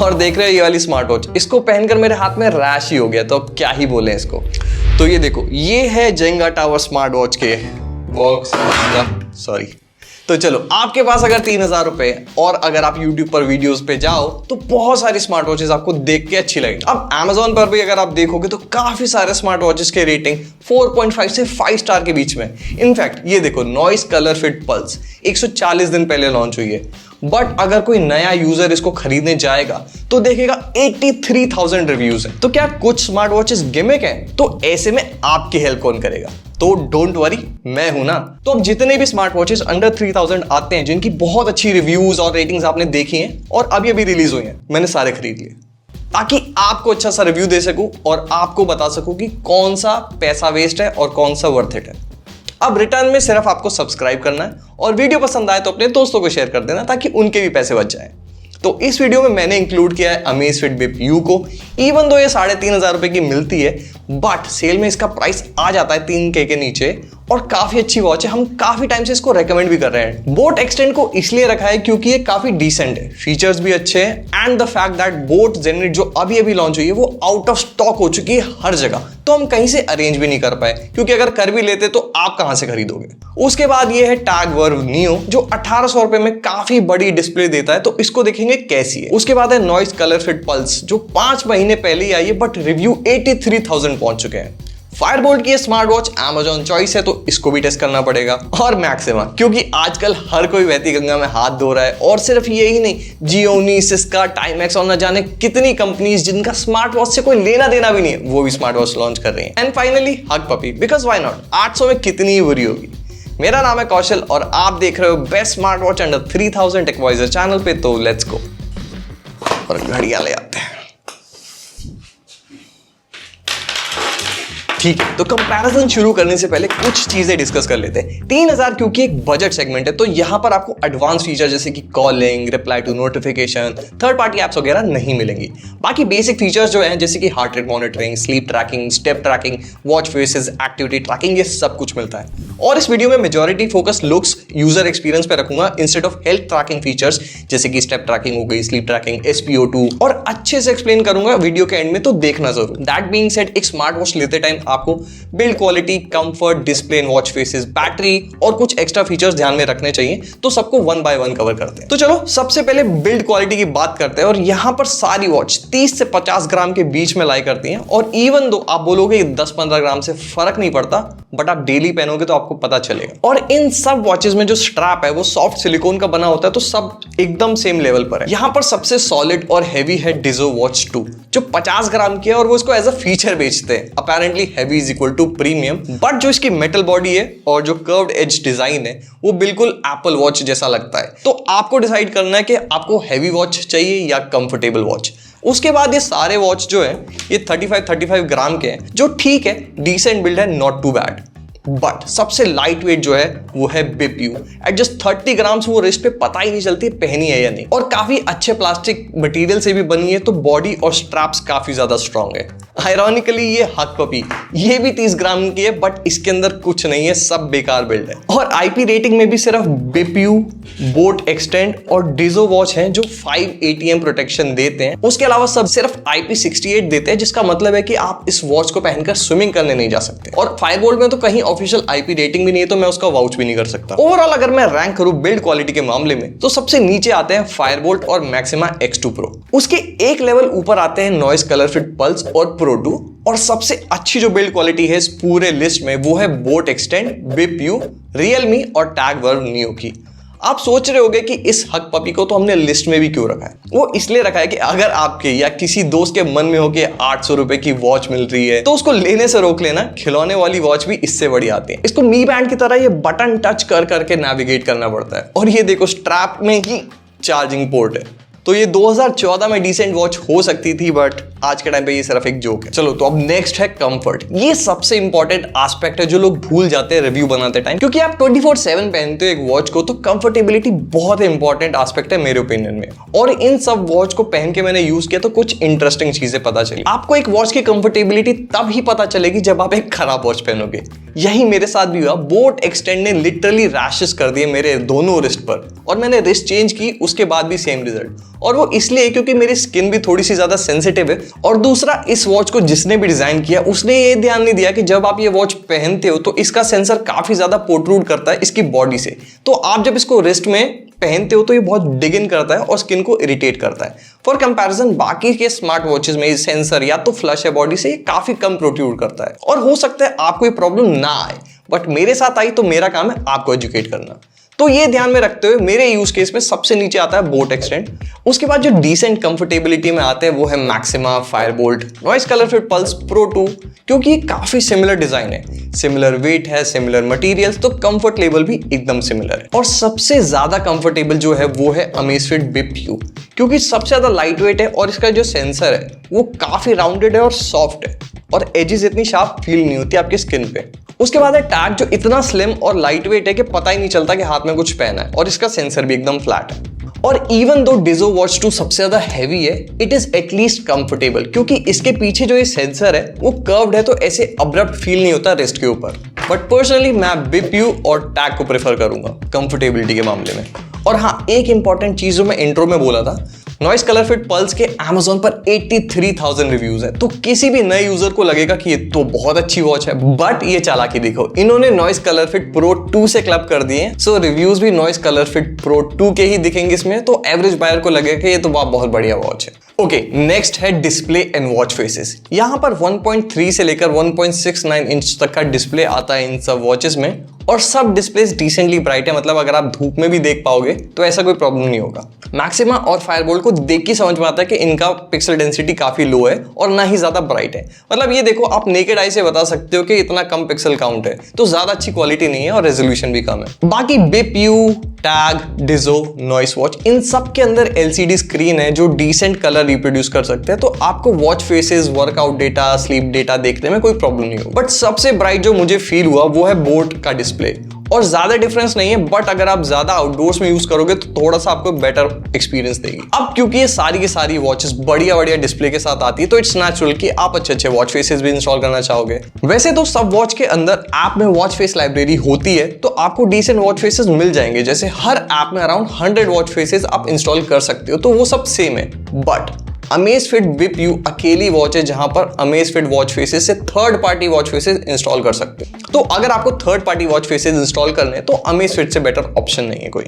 और देख रहे हो ये वाली स्मार्ट वॉच, इसको पहनकर मेरे हाथ में रैश ही हो गया, तो अब क्या ही बोले इसको। तो ये देखो, ये है जेंगा टावर स्मार्ट वॉच के बॉक्स। सॉरी। तो चलो, आपके पास अगर 3000 रुपए और अगर आप YouTube पर वीडियोस पे जाओ तो बहुत सारी स्मार्ट वॉचेस आपको देख के अच्छी लगेगी। अब Amazon पर भी अगर आप देखोगे तो काफी सारे स्मार्ट वॉचेस के रेटिंग 4.5 से 5 स्टार के बीच में। इनफैक्ट ये देखो, नॉइस कलर फिट पल्स 140 दिन पहले लॉन्च हुई है, बट अगर कोई नया यूजर इसको खरीदने जाएगा तो देखेगा 83,000 रिव्यूज है। तो क्या कुछ स्मार्ट वॉचेस गिमिक हैं? तो ऐसे में आपकी हेल्प कौन करेगा? तो डोंट वरी, मैं हूं ना। तो अब जितने भी स्मार्ट वॉचेस अंडर 3000 आते हैं, जिनकी बहुत अच्छी रिव्यूज और रेटिंग्स आपने देखी हैं और अभी अभी रिलीज हुई हैं, मैंने सारे खरीद लिए ताकि आपको अच्छा सा रिव्यू दे सकूं और आपको बता सकूं कि कौन सा पैसा वेस्ट है और कौन सा वर्थ इट है। अब रिटर्न में सिर्फ आपको सब्सक्राइब करना है और वीडियो पसंद आए तो अपने दोस्तों को शेयर कर देना ताकि उनके भी पैसे बच जाए। तो इस वीडियो में मैंने इंक्लूड किया है अमेज़फिट बिप यू को। इवन दो ये 3500 रुपए की मिलती है, बट सेल में इसका प्राइस आ जाता है 3K के नीचे और काफी अच्छी वॉच है। हम काफी टाइम से इसको रेकमेंड भी कर रहे हैं। बोट एक्सटेंड को इसलिए रखा है क्योंकि ये काफी डिसेंट है, फीचर्स भी अच्छे हैं and the fact that boat Zenit जो अभी अभी लॉन्च हुई है वो आउट ऑफ स्टॉक हो चुकी है हर जगह, तो हम कहीं से अरेंज भी नहीं कर पाए, क्योंकि अगर कर भी लेते तो आप कहां से खरीदोगे। उसके बाद ये है टैग वर्व नियो जो 1800 रुपए में काफी बड़ी डिस्प्ले देता है, तो इसको देखेंगे कैसी है। उसके बाद है नॉइस कलर फिट पल्स जो 5 महीने पहले ही आई है, बट रिव्यू 83,000 पहुंच चुके हैं। फायरबोल्ट की स्मार्ट वॉच Amazon चॉइस है, तो इसको भी टेस्ट करना पड़ेगा। और मैक्सिमा, क्योंकि आजकल हर कोई बहती गंगा में हाथ धो रहा है, और सिर्फ ये ही नहीं, जियोनी, सिस्का, टाइमेक्स और न जाने कितनी कंपनीज जिनका स्मार्ट वॉच से कोई लेना देना भी नहीं है, वो भी स्मार्ट वॉच लॉन्च कर रही हैं। And finally hug puppy, because why not, 800 में कितनी ही बुरी होगी। मेरा नाम है कौशल और आप देख रहे हो best smart watch under 3000 Techwiser channel पे। तो लेट्स गो और घड़ियां ले आते हैं। ठीक है, तो कंपैरिजन शुरू करने से पहले कुछ चीजें डिस्कस कर लेते हैं। 3000 क्योंकि एक बजट सेगमेंट है, तो यहां पर आपको एडवांस फीचर जैसे कि calling, reply to notification, third party apps वगैरह नहीं मिलेंगी। बाकी बेसिक फीचर्स जो हैं जैसे कि heart rate monitoring, sleep tracking, step trekking, watch faces, activity trekking, ये सब कुछ मिलता है। और इस वीडियो में majority focus looks, user experience पे रखूंगा instead of health trekking features जैसे कि स्टेप ट्रैकिंग हो गई, स्लीप ट्रैकिंग, SpO2, और अच्छे से एक्सप्लेन करूंगा वीडियो के एंड में, तो देखना जरूर। दैट बीइंग सेड, एक स्मार्ट वॉच लेते टाइम आपको build quality, comfort, display and watch faces, battery और कुछ एक्स्ट्रा फीचर्स ध्यान में रखने चाहिए, तो सबको 1 बाय 1 कवर करते हैं। तो चलो सबसे पहले बिल्ड क्वालिटी की बात करते हैं, और यहां पर सारी वॉच 30 से 50 ग्राम के बीच में लाई करती हैं। और इवन दो आप बोलोगे 10-15 ग्राम से फर्क नहीं पड़ता, बट आप डेली पहनोगे तो आपको पता चलेगा। और इन सब वॉचेस में जो स्ट्रैप है वो सॉफ्ट सिलिकॉन का बना होता है, तो सब एकदम सेम लेवल पर है। यहां पर सबसे सॉलिड और हेवी है डिजो वॉच 2 जो 50 ग्राम की है, और वो इसको एज अ फीचर बेचते हैं। Apparently heavy is equal to premium, but जो इसकी मेटल बॉडी है और जो कर्व्ड एज डिजाइन है वो बिल्कुल एप्पल वॉच जैसा लगता है। तो आपको डिसाइड करना है कि आपको हेवी वॉच चाहिए या कंफर्टेबल वॉच। उसके बाद ये सारे वॉच जो है ये 35 ग्राम के हैं, जो ठीक है, डिसेंट बिल्ड है, नॉट टू बैड। बट सबसे लाइट वेट जो है वो है Bip U. At just 30 grams वो रिस्ट पे पता ही नहीं चलती पहनी है या नहीं, और काफी अच्छे प्लास्टिक मटेरियल से भी बनी है, तो बॉडी और स्ट्रैप्स काफी ज्यादा स्ट्रॉन्ग है। आयरॉनिकली ये हग पपी, ये भी 30 ग्राम की है, बट इसके अंदर कुछ नहीं है, सब बेकार बिल्ड है। और IP रेटिंग में भी सिर्फ बिप यू, बोट एक्सटेंड और डिजो वॉच हैं जो 5 ATM प्रोटेक्शन देते हैं। उसके अलावा सब सिर्फ IP68 देते हैं, जिसका मतलब है कि आप इस वॉच को पहनकर स्विमिंग करने नहीं जा सकते। और फायरबोल्ट में तो कहीं ऑफिशियल IP रेटिंग भी नहीं है, तो मैं उसका वाउच भी नहीं कर सकता। ओवरऑल अगर मैं रैंक करूं बिल्ड क्वालिटी के मामले में, तो सबसे नीचे आते हैं फायरबोल्ट और मैक्सिमा X2 Pro। उसके एक लेवल ऊपर आते हैं नॉइस कलर फिट पल्स और Pro 2, और सबसे अच्छी जो बिल्ड क्वालिटी है इस पूरे लिस्ट में वो है boat extend, beep you, Realme और टैग वर्व नियो की। आप सोच रहे होंगे कि इस हग पपी को तो हमने लिस्ट में भी क्यों रखा है। वो इसलिए रखा है कि अगर आपके या किसी दोस्त के मन में हो कि 800 रुपए की वॉच मिल रही है, तो उसको लेने से रोक लेना, खिलौने वाली वॉच भी इससे बड़ी आती है। इसको मी बैंड की तरह ये बटन टच कर करके नेविगेट करना पड़ता है। और ये देखो, स्ट्रैप में ही चार्जिंग पोर्ट है। तो ये 2014 में डिसेंट वॉच हो सकती थी, बट आज के टाइम पे ये सिर्फ एक जोक है। चलो, तो अब नेक्स्ट है कंफर्ट। ये सबसे इंपॉर्टेंट एस्पेक्ट है जो लोग भूल जाते हैं रिव्यू बनाते टाइम, क्योंकि आप 24/7 पहनते हो एक वॉच को, तो कंफर्टेबिलिटी बहुत इंपॉर्टेंट एस्पेक्ट है मेरे ओपिनियन में। और इन सब वॉच को पहन के मैंने यूज किया तो कुछ इंटरेस्टिंग चीजें पता चली। आपको एक वॉच की कंफर्टेबिलिटी तब ही पता चलेगी जब आप एक खराब वॉच पहनोगे। यही मेरे साथ भी हुआ। बोट एक्सटेंड ने लिटरली रैशेस कर दिए मेरे दोनों रिस्ट पर, और मैंने रिस्ट चेंज की, उसके बाद भी सेम रिजल्ट। और वो इसलिए क्योंकि मेरी स्किन भी थोड़ी सी ज्यादा सेंसिटिव है, और दूसरा इस वॉच को जिसने भी डिजाइन किया उसने ये ध्यान नहीं दिया कि जब आप ये वॉच पहनते हो तो इसका सेंसर काफी ज्यादा प्रोट्रूड करता है इसकी बॉडी से, तो आप जब इसको रिस्ट में पहनते हो तो ये बहुत डिग इन करता है और स्किन को इरिटेट करता है। फॉर कंपैरिजन बाकी के स्मार्ट वॉचेस में सेंसर या तो फ्लश है बॉडी से, ये काफी कम प्रोट्रूड करता है, और हो सकता है आपको ये प्रॉब्लम ना आए, बट मेरे साथ आई तो मेरा काम है आपको एजुकेट करना। तो ये ध्यान में रखते हुए मेरे यूज केस में सबसे नीचे आता है बोट एक्सटेंड। उसके बाद जो डिसेंट कंफर्टेबिलिटी में आते हैं वो है maxima, Fireboltt, noise colour fit pulse pro 2, क्योंकि ये काफी सिमिलर डिजाइन है, सिमिलर वेट है, सिमिलर मटेरियल्स, तो कंफर्ट लेवल भी एकदम सिमिलर है। और सबसे ज्यादा कंफर्टेबल जो है वो है अमेज़फिट बिप यू, क्योंकि सबसे ज्यादा लाइट वेट है और इसका जो सेंसर है वो काफी राउंडेड है और सॉफ्ट है, और एजेस इतनी शार्प फील नहीं होती आपकी स्किन पे। उसके बाद है टैग, जो इतना स्लिम और लाइट वेट है कि पता ही नहीं चलता कि हाथ में कुछ पहना है, और इसका सेंसर भी एकदम फ्लैट है। और इवन दो डिजो वॉच 2 सबसे ज्यादा हैवी है, इट इज एटलीस्ट कंफर्टेबल, क्योंकि इसके पीछे जो ये सेंसर है वो कर्व्ड है, तो ऐसे अब्रप्ट फील नहीं होता रिस्ट के ऊपर। बट पर्सनली मैं बिप यू और टैग को प्रेफर करूंगा कंफर्टेबिलिटी के मामले में। और हाँ, एक इंपॉर्टेंट चीज जो मैं इंट्रो में बोला था, नॉइस कलर फिट पल्स के Amazon पर 83,000 रिव्यूज है, तो किसी भी नए यूजर को लगेगा कि ये तो बहुत अच्छी वॉच है, बट ये चालाकी देखो, इन्होंने नॉइस कलर फिट प्रो 2 से क्लब कर दिए, सो रिव्यूज भी नॉइस कलर फिट प्रो 2 के ही दिखेंगे इसमें, तो एवरेज बायर को लगेगा कि ये तो बहुत बढ़िया वॉच है। ओके, नेक्स्ट है डिस्प्ले एंड वॉच फेसेस। यहाँ पर 1.3 से लेकर 1.69 इंच तक का डिस्प्ले आता है इन सब वॉचेस में, और सब डिस्प्लेस डिसेंटली ब्राइट है, मतलब अगर आप धूप में भी देख पाओगे तो ऐसा कोई प्रॉब्लम नहीं होगा। मैक्सिमा और फायरबोल्ट को देख के समझ में आता है कि इनका पिक्सल डेंसिटी काफी लो है और ना ही ज्यादा ब्राइट है, मतलब ये देखो आप नेकेड आई से बता सकते हो कि इतना कम पिक्सल काउंट है, तो ज्यादा अच्छी क्वालिटी नहीं है और रेजोल्यूशन भी कम है। बाकी Bip U, Tag, Dizo, Noise watch, इन सब के अंदर LCD स्क्रीन है जो डिसेंट कलर रिप्रोड्यूस कर सकते हैं, तो आपको watch faces, workout data, sleep data देखने में कोई प्रॉब्लम नहीं हो। बट सबसे ब्राइट जो मुझे फील हुआ वो है बोट का डिस्प्ले, और ज्यादा डिफरेंस नहीं है, बट अगर आप ज्यादा आउटडोर्स में यूज करोगे तो थोड़ा सा आपको बेटर एक्सपीरियंस देगी। अब क्योंकि ये सारी की सारी वॉचेस बढ़िया डिस्प्ले के साथ आती है, तो इट्स नेचुरल कि आप अच्छे वॉच फेसेस भी इंस्टॉल करना चाहोगे। वैसे तो सब वॉच के अंदर ऐप में वॉच फेस लाइब्रेरी होती है, तो आपको डिसेंट वॉच फेसेस मिल जाएंगे, जैसे हर ऐप में अराउंड 100 वॉच फेसेस आप इंस्टॉल कर सकते हो, तो वो सब सेम है। बट अमेज़फिट बिप यू अकेली वॉच है जहां पर अमेज़फिट वॉच फेसेस से third party watch faces install कर सकते हो, तो अगर आपको third party watch faces install करने हैं तो अमेज़फिट से बेटर ऑप्शन नहीं है कोई।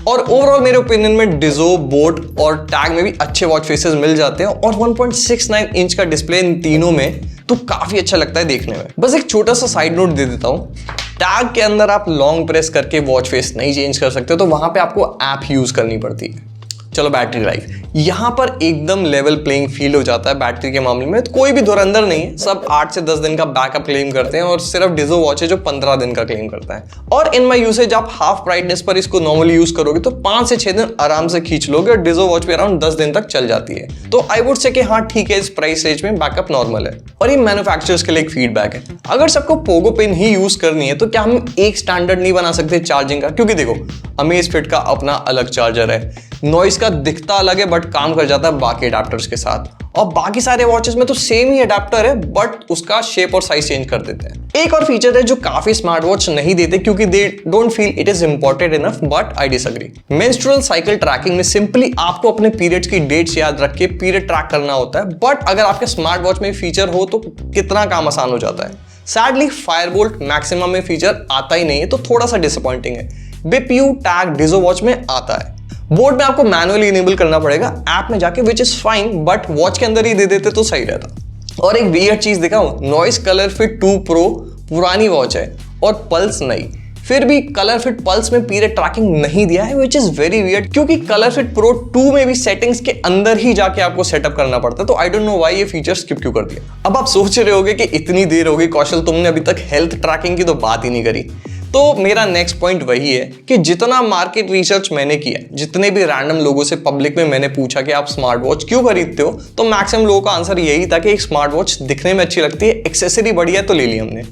और ओवरऑल मेरे ओपिनियन में डिजो, बोट और टैग में भी अच्छे वॉच फेसेस मिल जाते हैं, और 1.69 इंच का डिस्प्ले इन तीनों में तो काफी अच्छा लगता है देखने में। बस एक छोटा सा साइड नोट दे देता हूँ, टैग के अंदर आप लॉन्ग प्रेस करके वॉच फेस नहीं चेंज कर सकते, तो वहां पे आपको ऐप यूज करनी पड़ती है। चलो बैटरी लाइफ, यहाँ पर एकदम लेवल प्लेइंग फील हो जाता है बैटरी के मामले में, तो कोई भी धुरंधर नहीं है, सब 8 से 10 दिन का बैकअप क्लेम करते हैं, और सिर्फ डिजो वॉच है जो 15 दिन का क्लेम करता है। और इन माई यूसेज आप हाफ ब्राइटनेस पर इसको नॉर्मली यूज करोगे तो 5 से 6 दिन आराम से खींच लोगे, और डिजो वॉच पे अराउंड 10 दिन तक चल जाती है, तो आई वुड से कि हाँ ठीक है, इस प्राइस रेंज में बैकअप नॉर्मल है। और ये मैन्युफैक्चरर्स के लिए एक फीडबैक है, अगर सबको पोगो पिन ही यूज करनी है तो क्या हम एक स्टैंडर्ड नहीं बना सकते चार्जिंग का, क्योंकि देखो अमेज़फिट का अपना अलग चार्जर है, नॉइस का दिखता अलग है बट काम कर जाता है बाकी अडेप्टर्स के साथ, और बाकी सारे वॉचेस में तो सेम ही अडेप्टर है बट उसका शेप और साइज चेंज कर देते हैं। एक और फीचर है जो काफी स्मार्ट वॉच नहीं देते क्योंकि they don't feel it is important enough, but I disagree. Menstrual cycle tracking में सिंपली आपको अपने पीरियड्स की डेट्स याद रख के पीरियड ट्रैक करना होता है, बट अगर आपके स्मार्ट वॉच में फीचर हो तो कितना काम आसान हो जाता है। सैडली फायरबोल्ट मैक्सिमा में फीचर आता ही नहीं है, तो थोड़ा सा डिसअपॉइंटिंग है। बिप यू, टैग, डिजो वॉच में आता है। बोर्ड में आपको मैनुअली इनेबल करना पड़ेगा ऐप में जाके, which is fine, but watch के अंदर ही दे देते तो सही रहता। और एक वियर्ड चीज दिखाऊं, नॉइस कलर फिट 2 प्रो पुरानी वॉच है और पल्स नहीं, फिर भी कलर फिट पल्स में पीरियड ट्रैकिंग नहीं दिया है, विच इज वेरी वियर्ड, क्योंकि कलर फिट प्रो 2 में भी सेटिंग्स के अंदर ही जाके आपको सेटअप करना पड़ता है, तो आई डोंट नो व्हाई ये फीचर स्किप क्यों कर दिया। अब आप सोच रहे होगे कि इतनी देर हो गई कौशल, तुमने अभी तक हेल्थ ट्रैकिंग की तो बात ही नहीं करी। तो मेरा नेक्स्ट पॉइंट वही है कि जितना मार्केट रिसर्च मैंने किया, जितने भी रैंडम लोगों से पब्लिक में मैंने पूछा कि आप स्मार्ट वॉच क्यों खरीदते हो, तो मैक्सिमम लोगों का आंसर यही था कि एक स्मार्ट वॉच दिखने में अच्छी लगती है, एक्सेसरी बढ़िया तो ले ली हमने।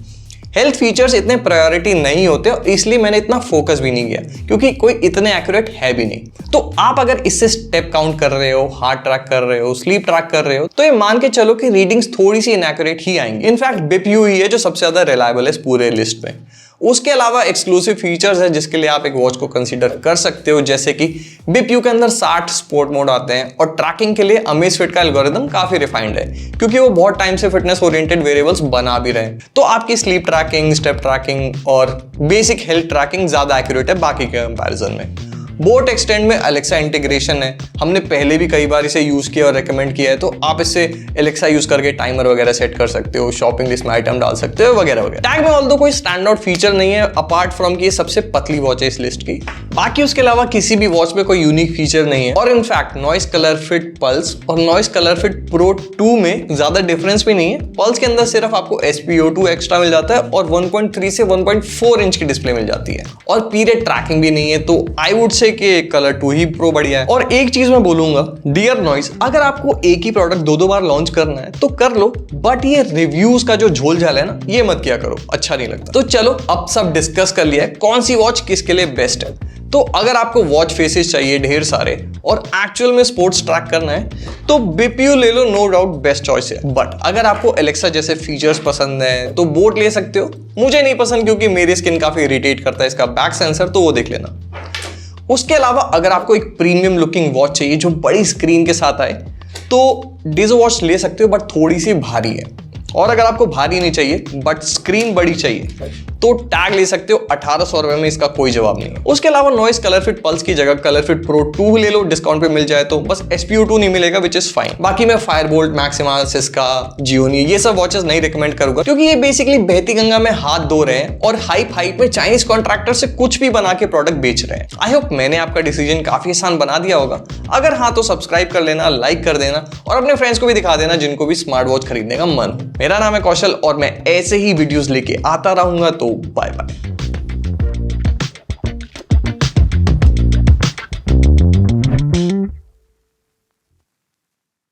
हेल्थ फीचर्स इतने प्रायोरिटी नहीं होते और इसलिए मैंने इतना फोकस भी नहीं किया, क्योंकि कोई इतने एक्यूरेट है भी नहीं। तो आप अगर इससे स्टेप काउंट कर रहे हो, हार्ट ट्रैक कर रहे हो, स्लीप ट्रैक कर रहे हो, तो ये मान के चलो कि रीडिंग्स थोड़ी सी इनएक्यूरेट ही आएंगी। इनफैक्ट बिप यू ही है जो सबसे ज्यादा रिलायबल है इस पूरे लिस्ट में। उसके अलावा एक्सक्लूसिव फीचर्स है जिसके लिए आप एक वॉच को कंसीडर कर सकते हो, जैसे कि BPU के अंदर 60 स्पोर्ट मोड आते हैं और ट्रैकिंग के लिए अमेज़फिट का एल्गोरिदम काफी रिफाइंड है क्योंकि वो बहुत टाइम से फिटनेस ओरिएंटेड वेरिएबल्स बना भी रहे हैं। तो आपकी स्लीप ट्रैकिंग, स्टेप ट्रैकिंग और बेसिक हेल्थ ट्रैकिंग ज्यादा एक्यूरेट है बाकी के कंपैरिजन में। बोट एक्सटेंड में अलेक्सा इंटीग्रेशन है, हमने पहले भी कई बार इसे यूज किया और रेकमेंड किया है, तो आप इससे अलेक्सा यूज करके टाइमर वगैरह सेट कर सकते हो, शॉपिंग लिस्ट में आइटम डाल सकते हो वगैरह वगैरह। टैग में ऑल्दो कोई स्टैंड आउट फीचर नहीं है अपार्ट फ्रॉम कि ये सबसे पतली वॉच है इस लिस्ट की। बाकी उसके अलावा किसी भी वॉच में कोई यूनिक फीचर नहीं है और in fact noise colour fit pulse और नॉइस कलर फिट प्रो 2 में ज्यादा डिफरेंस भी नहीं है। पल्स के अंदर सिर्फ आपको SpO2 एक्स्ट्रा मिल जाता है और 1.3 से 1.4 इंच की डिस्प्ले मिल जाती है और पीरियड ट्रैकिंग भी नहीं है, तो आई वुड से कि कलर 2 ही प्रो बढ़िया है। और एक चीज मैं बोलूंगा, डियर नॉइस, अगर आपको एक ही प्रोडक्ट दो बार लॉन्च करना है तो कर लो, बट ये रिव्यूज का जो झोल झाल है ना, ये मत किया करो, अच्छा नहीं लगता। तो चलो अब सब डिस्कस कर लिया है कौन सी वॉच किसके लिए बेस्ट है। तो अगर आपको वॉच फेसेस चाहिए ढेर सारे और एक्चुअल में स्पोर्ट्स ट्रैक करना है तो BPU ले लो, नो डाउट बेस्ट चॉइस है। बट अगर आपको एलेक्सा जैसे फीचर्स पसंद है तो बोट ले सकते हो। मुझे नहीं पसंद क्योंकि मेरी स्किन काफी इरिटेट करता है इसका बैक सेंसर, तो वो देख लेना। उसके अलावा अगर आपको एक प्रीमियम लुकिंग वॉच चाहिए जो बड़ी स्क्रीन के साथ आए तो डिज़ो वॉच ले सकते हो, बट थोड़ी सी भारी है। और अगर आपको भारी नहीं चाहिए बट स्क्रीन बड़ी चाहिए तो टैग ले सकते हो, 1800 रुपए में इसका कोई जवाब नहीं है। उसके अलावा नॉइस कलर फिट पल्स की जगह कलर फिट प्रो 2 ले लो, डिस्काउंट पे मिल जाए तो, बस SpO2 नहीं मिलेगा विच इज फाइन। बाकी मैं फायरबोल्ट, मैक्सिमा, सिस्का, जियोनी ये सब वॉचेस नहीं रिकमेंड करूंगा क्योंकि ये बेसिकली बहती गंगा में हाथ धो रहे हैं और हाइप में चाइनीज कॉन्ट्रैक्टर से कुछ भी बना के प्रोडक्ट बेच रहे हैं। आई होप मैंने आपका डिसीजन काफी आसान बना दिया होगा। अगर हाँ तो सब्सक्राइब कर लेना, लाइक कर देना और अपने फ्रेंड्स को भी दिखा देना जिनको भी स्मार्ट वॉच खरीदने का मन। मेरा नाम है कौशल और मैं ऐसे ही वीडियोस लेके आता रहूंगा, तो बाय बाय।